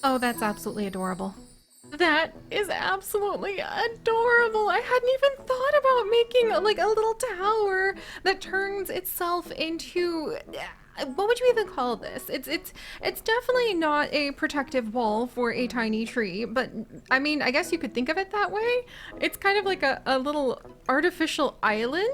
Oh, that's absolutely adorable. That is absolutely adorable. I hadn't even thought about making like a little tower that turns itself into what would you even call this? It's definitely not a protective wall for a tiny tree, but I mean, I guess you could think of it that way. It's kind of like a little artificial island.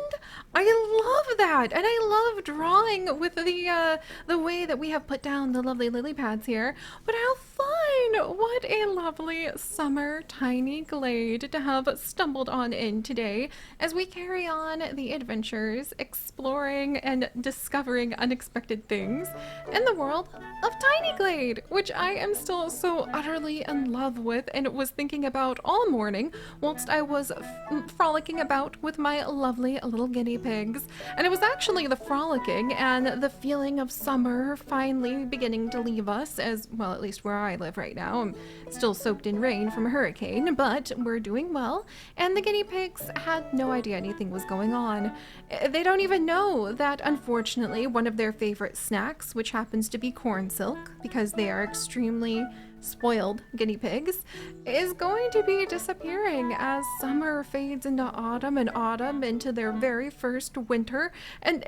I love that, and I love drawing with the way that we have put down the lovely lily pads here. But how fun! What a lovely summer tiny glade to have stumbled on in today as we carry on the adventures, exploring and discovering unexpected things in the world of Tiny Glade, which I am still so utterly in love with and was thinking about all morning whilst I was frolicking about with my lovely little guinea pigs. And it was actually the frolicking and the feeling of summer finally beginning to leave us, as well, at least where I live right now. I'm still soaked in rain from a hurricane, but we're doing well. And the guinea pigs had no idea anything was going on. They don't even know that, unfortunately, one of their favorite snacks, which happens to be corn silk, because they are extremely spoiled guinea pigs, is going to be disappearing as summer fades into autumn and autumn into their very first winter. And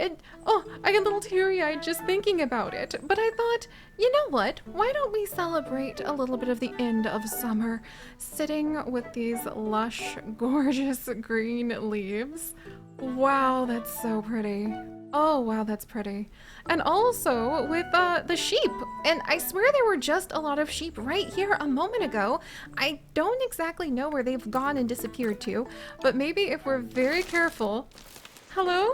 oh, I get a little teary-eyed just thinking about it. But I thought, you know what? Why don't we celebrate a little bit of the end of summer, sitting with these lush, gorgeous green leaves? Wow, that's so pretty. Oh, wow, that's pretty. And also with the sheep. And I swear there were just a lot of sheep right here a moment ago. I don't exactly know where they've gone and disappeared to, but maybe if we're very careful. Hello?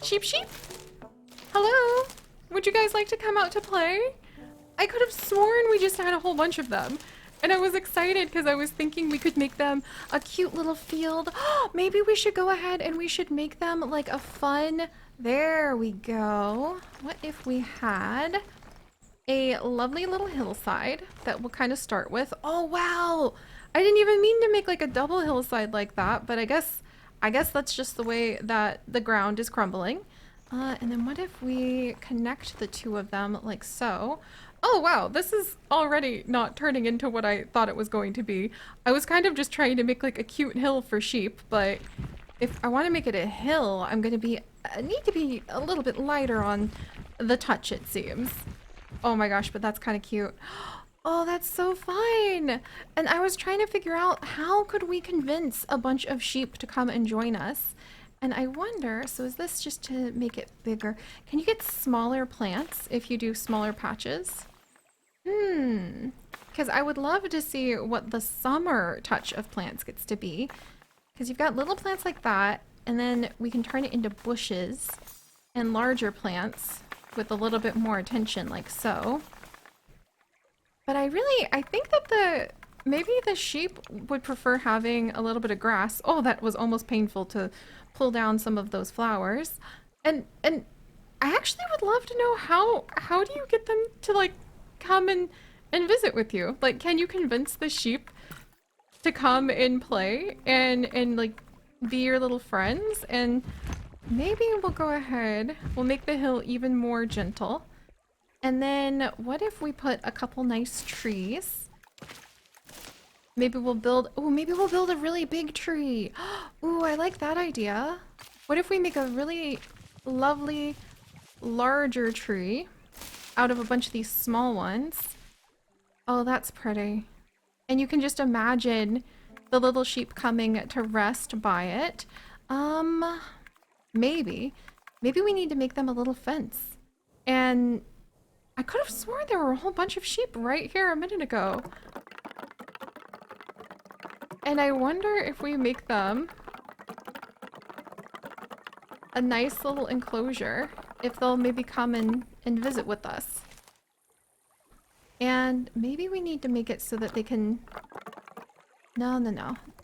Sheep sheep? Hello? Would you guys like to come out to play? I could have sworn we just had a whole bunch of them. And I was excited because I was thinking we could make them a cute little field. Maybe we should go ahead and we should make them like a fun... There we go. What if we had a lovely little hillside that we'll kind of start with? Oh, wow. I didn't even mean to make like a double hillside like that, but I guess that's just the way that the ground is crumbling. And then what if we connect the two of them like so? Oh wow, this is already not turning into what I thought it was going to be. I was kind of just trying to make like a cute hill for sheep, but if I want to make it a hill, I'm going to be need to be a little bit lighter on the touch, it seems. Oh my gosh, but that's kind of cute. Oh, that's so fun. And I was trying to figure out how could we convince a bunch of sheep to come and join us. And I wonder, so is this just to make it bigger? Can you get smaller plants if you do smaller patches? Because I would love to see what the summer touch of plants gets to be. Because you've got little plants like that, and then we can turn it into bushes and larger plants with a little bit more attention, like so. But I think that maybe the sheep would prefer having a little bit of grass. Oh, that was almost painful to pull down some of those flowers. And I actually would love to know how do you get them to like come and visit with you? Like, can you convince the sheep to come and play and like be your little friends? And maybe we'll go ahead, we'll make the hill even more gentle. And then what if we put a couple nice trees? Maybe we'll build a really big tree. Ooh, I like that idea. What if we make a really lovely larger tree out of a bunch of these small ones? Oh, that's pretty. And you can just imagine the little sheep coming to rest by it. Maybe we need to make them a little fence. And I could have sworn there were a whole bunch of sheep right here a minute ago. And I wonder if we make them a nice little enclosure, if they'll maybe come and visit with us. And maybe we need to make it so that they can... No.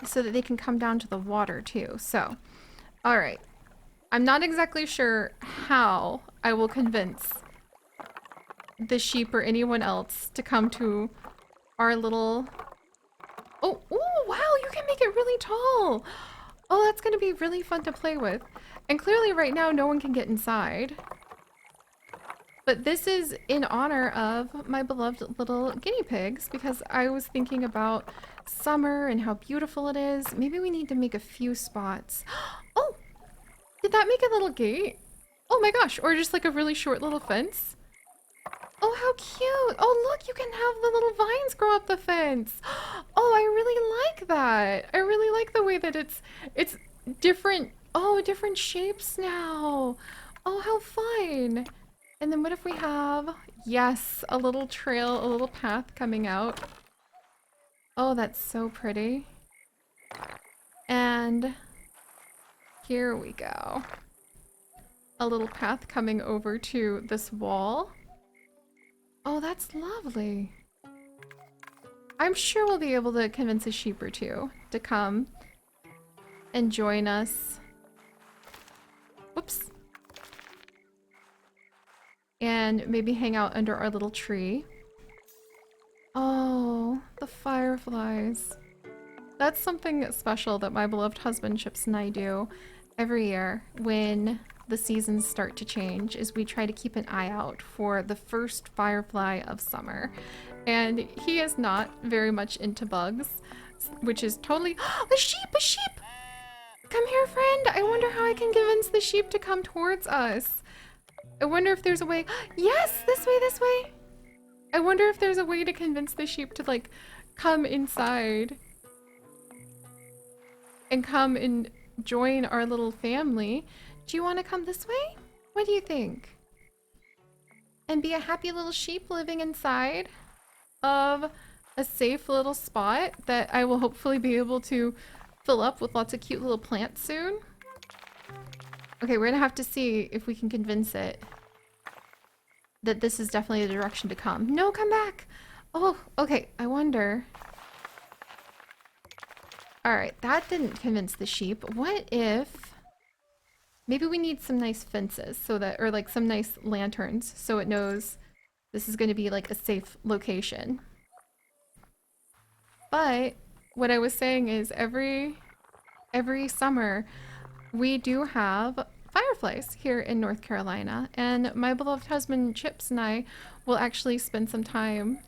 So that they can come down to the water too. So, alright. I'm not exactly sure how I will convince the sheep or anyone else to come to our little... Oh, ooh, wow, you can make it really tall! Oh, that's gonna be really fun to play with. And clearly right now no one can get inside. But this is in honor of my beloved little guinea pigs because I was thinking about summer and how beautiful it is. Maybe we need to make a few spots. Oh, did that make a little gate? Oh my gosh, or just like a really short little fence? Oh, how cute. Oh, look, you can have the little vines grow up the fence. Oh, I really like that. I really like the way that it's different. Oh, different shapes now. Oh, how fun. And then what if we have, yes, a little trail, a little path coming out. Oh, that's so pretty. And here we go. A little path coming over to this wall. Oh, that's lovely. I'm sure we'll be able to convince a sheep or two to come and join us. Whoops. And maybe hang out under our little tree. Oh, the fireflies. That's something special that my beloved husband Chips and I do every year when the seasons start to change is we try to keep an eye out for the first firefly of summer. And he is not very much into bugs, which is totally— a sheep, a sheep! Come here, friend. I wonder how I can convince the sheep to come towards us. I wonder if there's a way— yes, this way, this way. I wonder if there's a way to convince the sheep to like come inside and come and join our little family. Do you want to come this way? What do you think? And be a happy little sheep living inside of a safe little spot that I will hopefully be able to fill up with lots of cute little plants soon. Okay, we're gonna have to see if we can convince it that this is definitely the direction to come. No, come back! Oh, okay, I wonder. Alright, that didn't convince the sheep. What if— maybe we need some nice fences so that— or like some nice lanterns so it knows this is going to be like a safe location. But what I was saying is every summer we do have fireflies here in North Carolina, and my beloved husband Chips and I will actually spend some time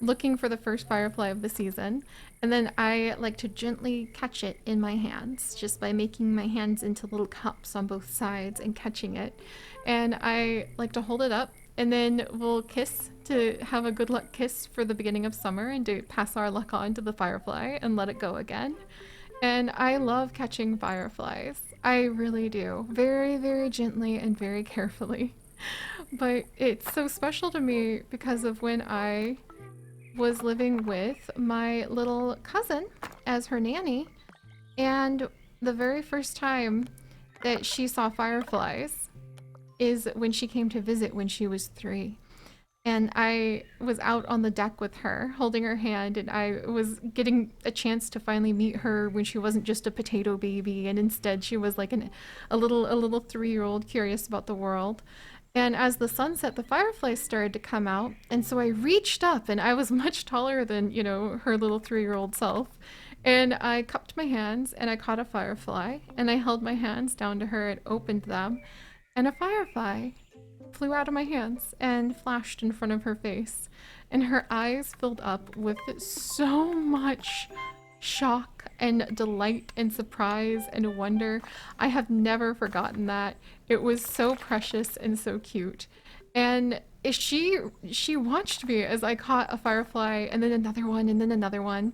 looking for the first firefly of the season, and then I like to gently catch it in my hands just by making my hands into little cups on both sides and catching it. And I like to hold it up, and then we'll kiss to have a good luck kiss for the beginning of summer and to pass our luck on to the firefly and let it go again. And I love catching fireflies. I really do. Very, very gently and very carefully. But it's so special to me because of when I was living with my little cousin as her nanny, and the very first time that she saw fireflies is when she came to visit when she was 3. And I was out on the deck with her, holding her hand, and I was getting a chance to finally meet her when she wasn't just a potato baby, and instead she was like a little 3-year-old curious about the world. And as the sun set, the fireflies started to come out, and so I reached up, and I was much taller than, you know, her little 3-year-old self. And I cupped my hands, and I caught a firefly, and I held my hands down to her and opened them, and a firefly flew out of my hands and flashed in front of her face. And her eyes filled up with so much shock and delight and surprise and wonder. I have never forgotten that. It was so precious and so cute. And she watched me as I caught a firefly and then another one and then another one.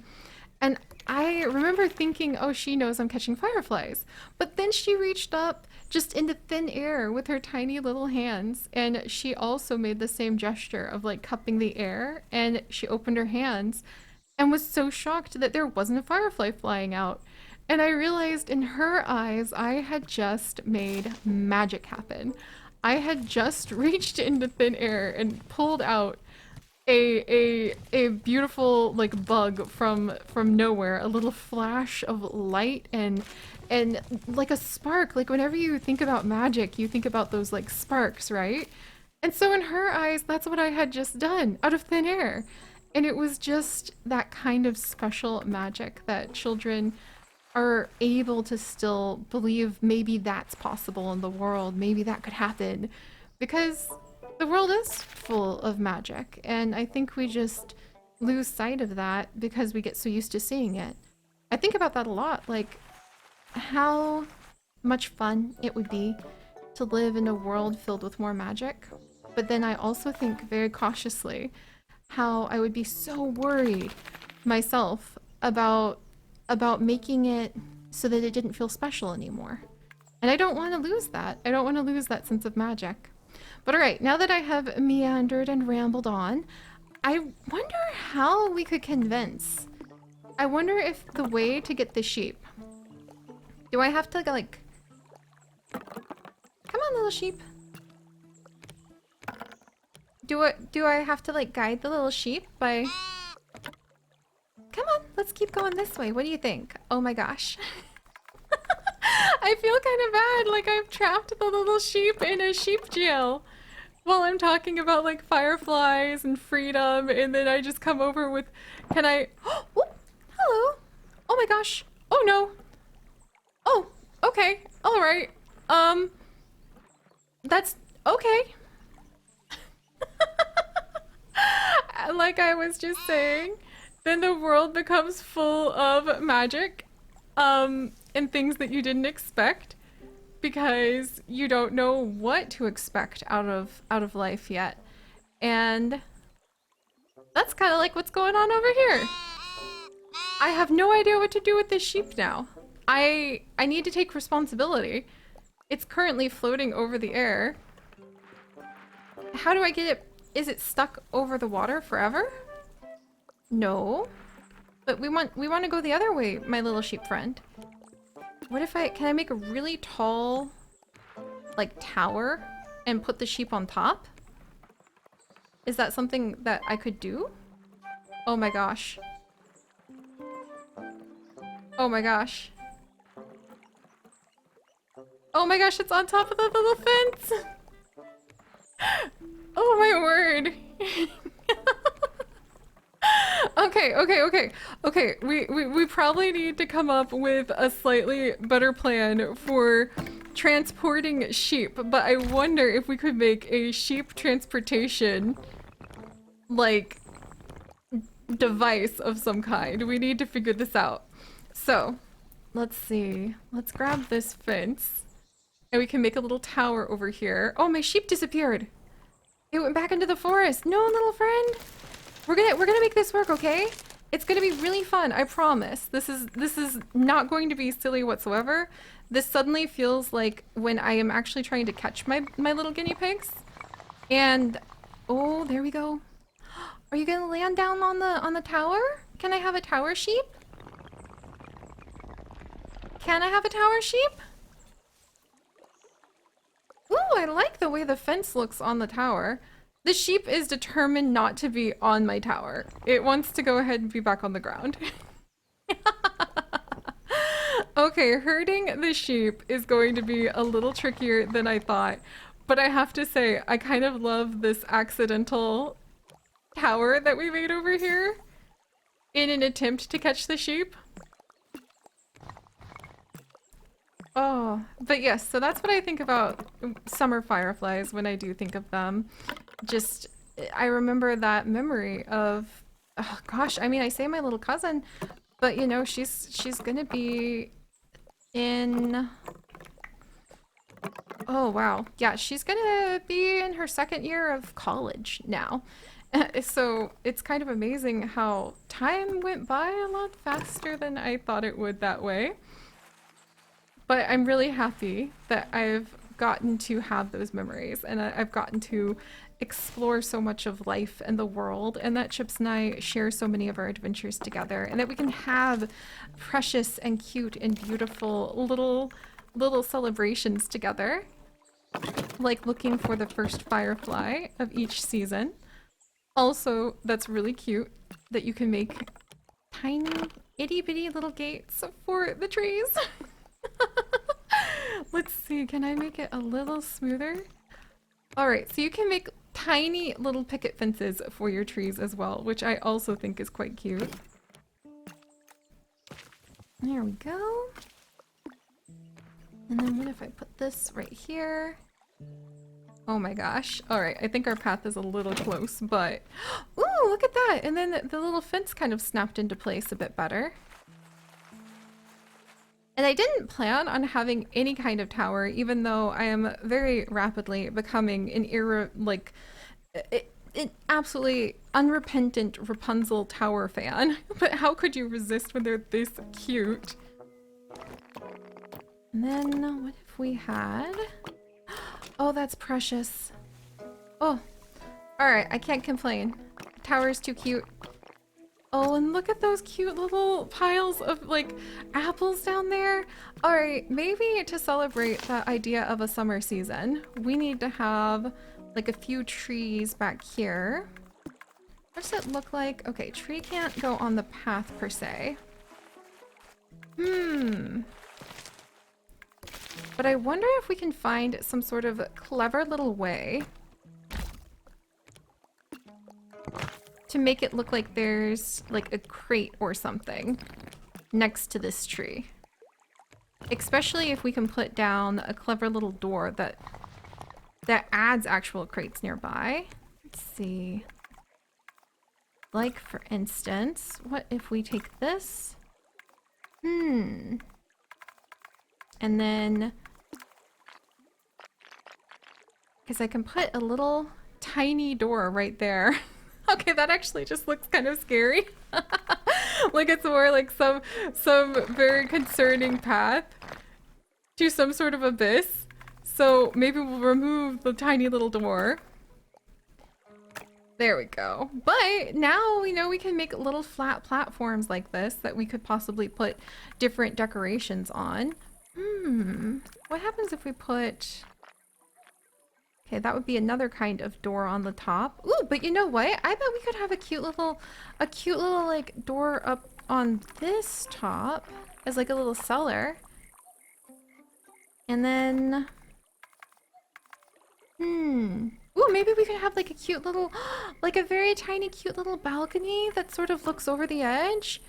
And I remember thinking, oh, she knows I'm catching fireflies. But then she reached up just into thin air with her tiny little hands. And she also made the same gesture of like cupping the air. And she opened her hands and was so shocked that there wasn't a firefly flying out. And I realized in her eyes, I had just made magic happen. I had just reached into thin air and pulled out a beautiful like bug from nowhere, a little flash of light and like a spark. Like whenever you think about magic, you think about those like sparks, right? And so in her eyes, that's what I had just done out of thin air. And it was just that kind of special magic that children are able to still believe maybe that's possible in the world, maybe that could happen. Because The world is full of magic, and I think we just lose sight of that because we get so used to seeing it. I think about that a lot, like how much fun it would be to live in a world filled with more magic. But then I also think very cautiously how I would be so worried myself about making it so that it didn't feel special anymore. And I don't want to lose that. I don't want to lose that sense of magic. But all right, now that I have meandered and rambled on, I wonder how we could convince. I wonder if the way to get the sheep. Do I have to like... Come on, little sheep. Do I have to like guide the little sheep by... Come on, let's keep going this way. What do you think? Oh my gosh. I feel kind of bad, like I've trapped the little sheep in a sheep jail while I'm talking about like fireflies and freedom, and then I just come over with, can I... Oh, hello. Oh my gosh. Oh no. Oh, okay. All right. That's okay. Like I was just saying, then the world becomes full of magic, and things that you didn't expect because you don't know what to expect out of life yet. And that's kind of like what's going on over here. I have no idea what to do with this sheep now. I need to take responsibility. It's currently floating over the air. How do I get it? Is it stuck over the water forever? No. But we want to go the other way, my little sheep friend. What if can I make a really tall, like, tower and put the sheep on top? Is that something that I could do? Oh my gosh. Oh my gosh. Oh my gosh, it's on top of the little fence! Oh my word. Okay, we probably need to come up with a slightly better plan for transporting sheep, but I wonder if we could make a sheep transportation, like, device of some kind. We need to figure this out. So, let's see. Let's grab this fence, and we can make a little tower over here. Oh, my sheep disappeared. It went back into the forest. No, little friend. We're gonna make this work, okay? It's gonna be really fun, I promise. This is not going to be silly whatsoever. This suddenly feels like when I am actually trying to catch my little guinea pigs. And oh, there we go. Are you gonna land down on the tower? Can I have a tower sheep? Can I have a tower sheep? Ooh, I like the way the fence looks on the tower. The sheep is determined not to be on my tower. It wants to go ahead and be back on the ground. Okay, herding the sheep is going to be a little trickier than I thought, but I have to say, I kind of love this accidental tower that we made over here in an attempt to catch the sheep. Oh, but yes, so that's what I think about summer fireflies when I do think of them. Just, I remember that memory of, oh gosh, I mean, I say my little cousin, but you know, she's gonna be in, oh wow, yeah, she's gonna be in her second year of college now. So it's kind of amazing how time went by a lot faster than I thought it would that way. But I'm really happy that I've gotten to have those memories, and I've gotten to explore so much of life and the world, and that Chips and I share so many of our adventures together, and that we can have precious and cute and beautiful little celebrations together, like looking for the first firefly of each season. Also, that's really cute that you can make tiny itty bitty little gates for the trees. Let's see, can I make it a little smoother? Alright, so you can make tiny little picket fences for your trees as well, which I also think is quite cute. There we go. And then what if I put this right here? Oh my gosh. All right, I think our path is a little close, but... Ooh, look at that! And then the little fence kind of snapped into place a bit better. And I didn't plan on having any kind of tower, even though I am very rapidly becoming an an absolutely unrepentant Rapunzel tower fan. But how could you resist when they're this cute? And then what if we had... Oh, that's precious. Oh, all right, I can't complain. Tower's too cute. Oh, and look at those cute little piles of like apples down there. All right, maybe to celebrate the idea of a summer season, we need to have like a few trees back here. What does it look like? Okay, tree can't go on the path per se. But I wonder if we can find some sort of clever little way to make it look like there's like a crate or something next to this tree. Especially if we can put down a clever little door that adds actual crates nearby. Let's see. Like for instance, what if we take this? And then, because I can put a little tiny door right there. Okay, that actually just looks kind of scary. Like it's more like some very concerning path to some sort of abyss. So maybe we'll remove the tiny little door. There we go. But now we know we can make little flat platforms like this that we could possibly put different decorations on. What happens if we put... Okay, that would be another kind of door on the top. Ooh, but you know what? I bet we could have a cute little like door up on this top as like a little cellar. And then... Ooh, maybe we could have like a cute little, like a very tiny cute little balcony that sort of looks over the edge.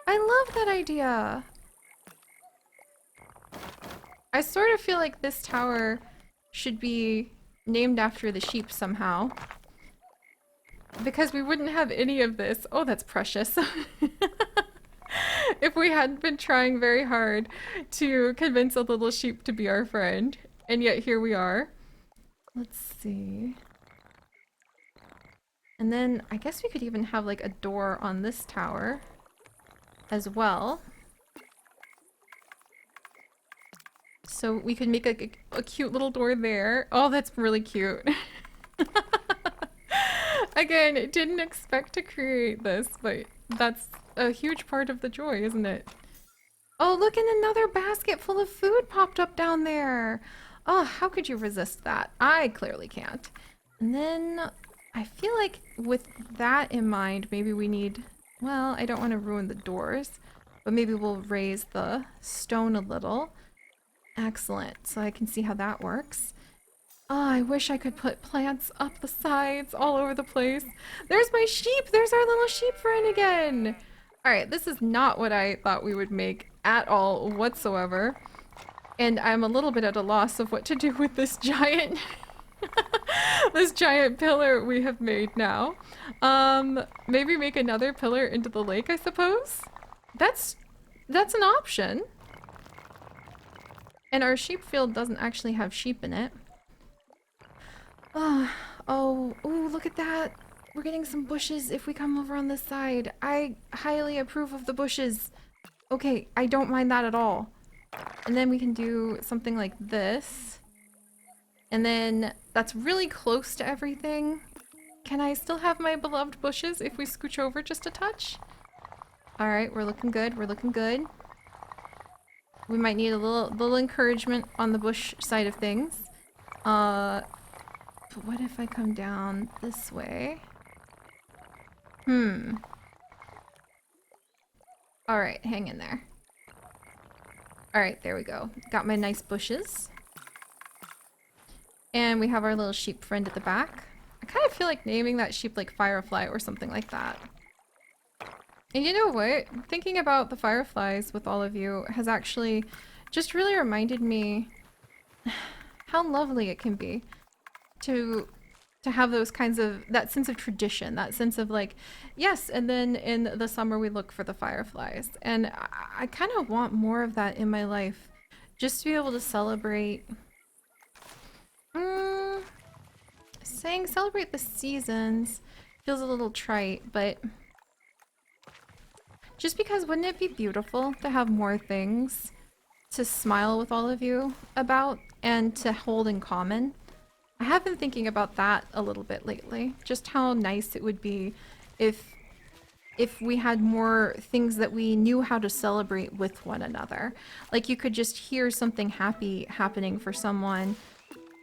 I love that idea. I sort of feel like this tower should be named after the sheep somehow. Because we wouldn't have any of this. Oh, that's precious. If we hadn't been trying very hard to convince a little sheep to be our friend. And yet here we are. Let's see. And then I guess we could even have like a door on this tower as well. So we could make a cute little door there. Oh, that's really cute. Again, didn't expect to create this, but that's a huge part of the joy, isn't it? Oh, look, and another basket full of food popped up down there. Oh, how could you resist that? I clearly can't. And then I feel like with that in mind, maybe we need... Well, I don't want to ruin the doors, but maybe we'll raise the stone a little. Excellent. So I can see how that works. Oh, I wish I could put plants up the sides all over the place. There's my sheep! There's our little sheep friend again! Alright, this is not what I thought we would make at all whatsoever. And I'm a little bit at a loss of what to do with this giant this giant pillar we have made now. Maybe make another pillar into the lake, I suppose? That's an option. And our sheep field doesn't actually have sheep in it. Oh, look at that. We're getting some bushes if we come over on this side. I highly approve of the bushes. Okay, I don't mind that at all. And then we can do something like this. And then that's really close to everything. Can I still have my beloved bushes if we scooch over just a touch? Alright, we're looking good, we're looking good. We might need a little encouragement on the bush side of things. But what if I come down this way? Alright, hang in there. Alright, there we go. Got my nice bushes. And we have our little sheep friend at the back. I kind of feel like naming that sheep like Firefly or something like that. And you know what? Thinking about the Fireflies with all of you has actually just really reminded me how lovely it can be to have those kinds of that sense of tradition, that sense of like, yes, and then in the summer we look for the fireflies. And I kind of want more of that in my life, just to be able to celebrate. Mm, saying celebrate the seasons feels a little trite, but just because wouldn't it be beautiful to have more things to smile with all of you about and to hold in common? I have been thinking about that a little bit lately. Just how nice it would be if we had more things that we knew how to celebrate with one another. Like you could just hear something happy happening for someone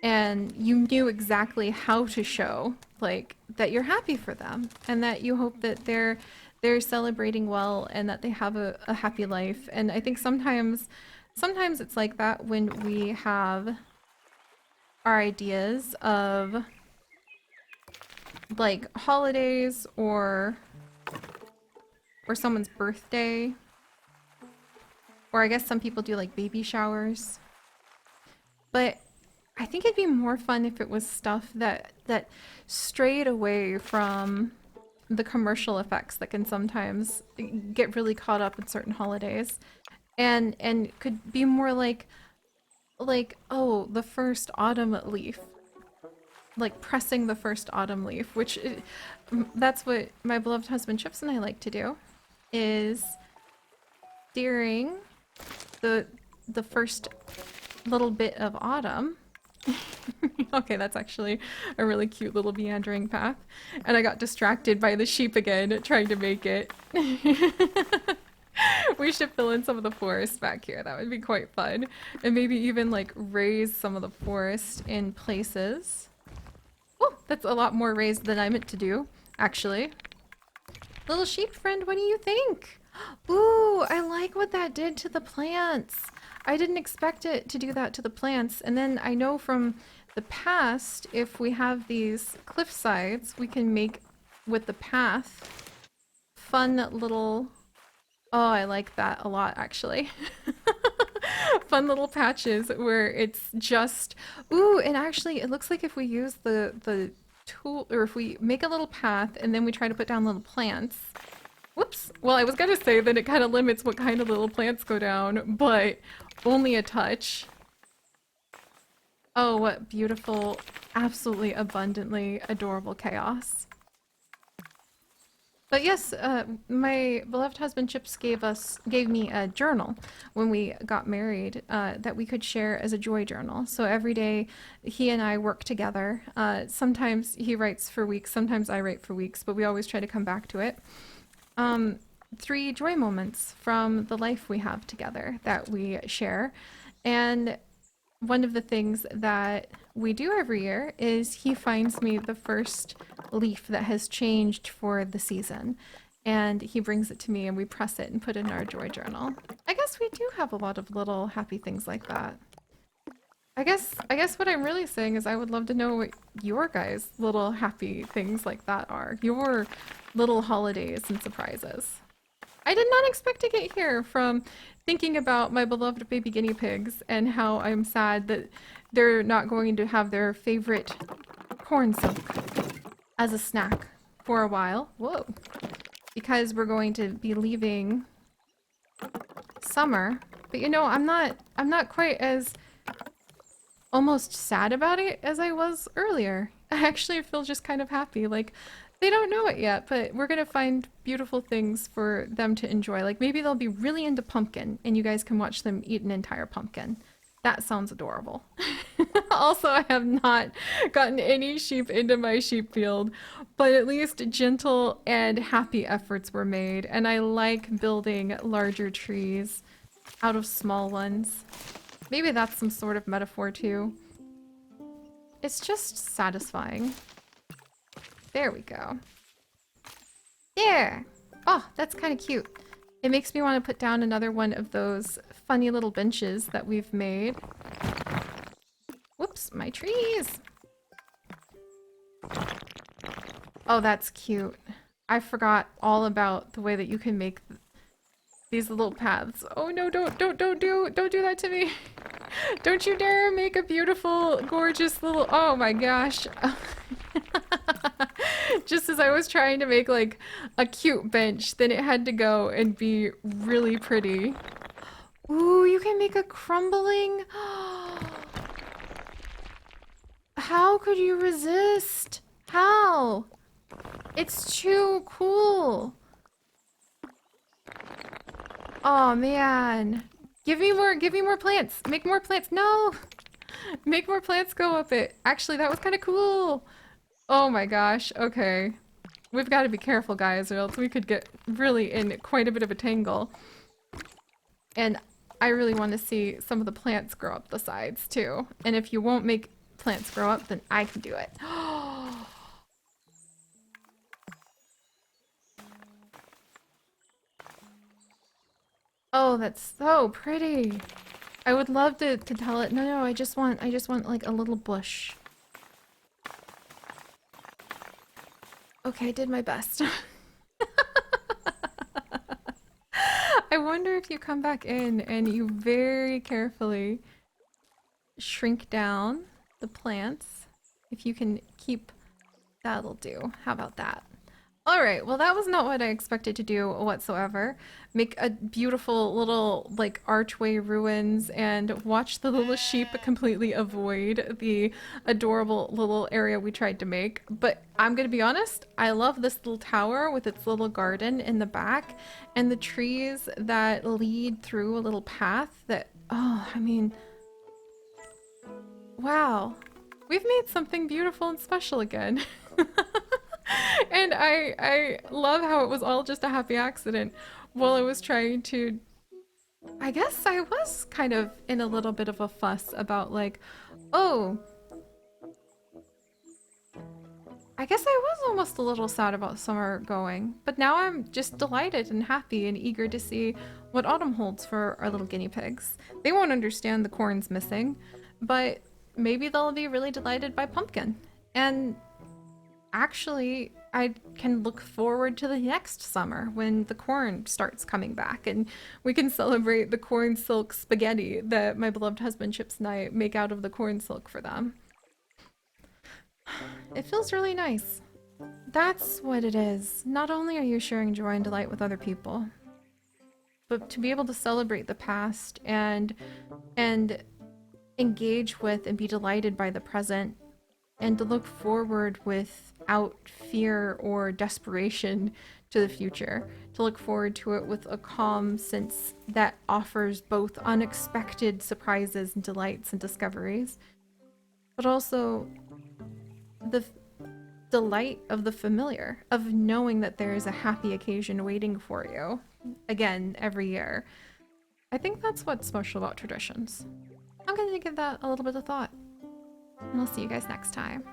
and you knew exactly how to show like that you're happy for them and that you hope that they're celebrating well and that they have a happy life. And I think sometimes it's like that when we have our ideas of like holidays or someone's birthday, or I guess some people do like baby showers. But I think it'd be more fun if it was stuff that strayed away from the commercial effects that can sometimes get really caught up in certain holidays, and could be more like, oh, the first autumn leaf, like pressing the first autumn leaf, which that's what my beloved husband Chips and I like to do, is during the first little bit of autumn. Okay, that's actually a really cute little meandering path. And I got distracted by the sheep again, trying to make it. We should fill in some of the forest back here. That would be quite fun. And maybe even like raise some of the forest in places. Oh, that's a lot more raised than I meant to do, actually. Little sheep friend, what do you think? Ooh, I like what that did to the plants. I didn't expect it to do that to the plants. And then I know from the past, if we have these cliff sides, we can make with the path fun little... Oh, I like that a lot, actually. Fun little patches where it's just... Ooh, and actually, it looks like if we use the tool, or if we make a little path and then we try to put down little plants... Whoops. Well, I was gonna say that it kind of limits what kind of little plants go down, but only a touch. Oh, what beautiful, absolutely abundantly adorable chaos. But yes, my beloved husband Chips gave me a journal when we got married that we could share as a joy journal. So every day he and I work together. Sometimes he writes for weeks, sometimes I write for weeks, but we always try to come back to it. 3 joy moments from the life we have together that we share. And one of the things that we do every year is he finds me the first leaf that has changed for the season. And he brings it to me and we press it and put it in our joy journal. I guess we do have a lot of little happy things like that. I guess what I'm really saying is I would love to know what your guys' little happy things like that are. Your little holidays and surprises. I did not expect to get here from thinking about my beloved baby guinea pigs and how I'm sad that they're not going to have their favorite corn silk as a snack for a while. Whoa. Because we're going to be leaving summer. But you know, I'm not quite as almost sad about it as I was earlier. I actually feel just kind of happy. Like, they don't know it yet, but we're gonna find beautiful things for them to enjoy. Like, maybe they'll be really into pumpkin, and you guys can watch them eat an entire pumpkin. That sounds adorable. Also, I have not gotten any sheep into my sheep field, but at least gentle and happy efforts were made, and I like building larger trees out of small ones. Maybe that's some sort of metaphor too. It's just satisfying. There we go. There! Oh, that's kind of cute. It makes me want to put down another one of those funny little benches that we've made. Whoops, my trees! Oh, that's cute. I forgot all about the way that you can make these little paths. Oh no, don't do that to me. Don't you dare make a beautiful, gorgeous little. Oh my gosh. Just as I was trying to make like a cute bench, then it had to go and be really pretty. Ooh, you can make a crumbling. How could you resist? How? It's too cool. Oh man. Give me more plants. Make more plants. No. Make more plants go up it. Actually, that was kind of cool. Oh my gosh. Okay. We've got to be careful, guys, or else we could get really in quite a bit of a tangle. And I really want to see some of the plants grow up the sides too. And if you won't make plants grow up, then I can do it. Oh, that's so pretty. I would love to tell it, no, I just want like a little bush. Okay, I did my best. I wonder if you come back in and you very carefully shrink down the plants. If you can keep, that'll do. How about that? Alright, well that was not what I expected to do whatsoever. Make a beautiful little like archway ruins and watch the little sheep completely avoid the adorable little area we tried to make. But I'm gonna be honest, I love this little tower with its little garden in the back and the trees that lead through a little path that, oh, I mean, wow. We've made something beautiful and special again. And I love how it was all just a happy accident while I was trying to. I guess I was kind of in a little bit of a fuss about like, oh, I guess I was almost a little sad about summer going, but now I'm just delighted and happy and eager to see what autumn holds for our little guinea pigs. They won't understand the corn's missing, but maybe they'll be really delighted by pumpkin. And actually, I can look forward to the next summer when the corn starts coming back and we can celebrate the corn silk spaghetti that my beloved husband Chips and I make out of the corn silk for them. It feels really nice. That's what it is. Not only are you sharing joy and delight with other people, but to be able to celebrate the past and engage with and be delighted by the present and to look forward without fear or desperation to the future, to look forward to it with a calm sense that offers both unexpected surprises and delights and discoveries, but also the delight of the familiar, of knowing that there is a happy occasion waiting for you, again, every year. I think that's what's special about traditions. I'm going to give that a little bit of thought. And I'll see you guys next time.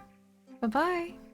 Bye-bye!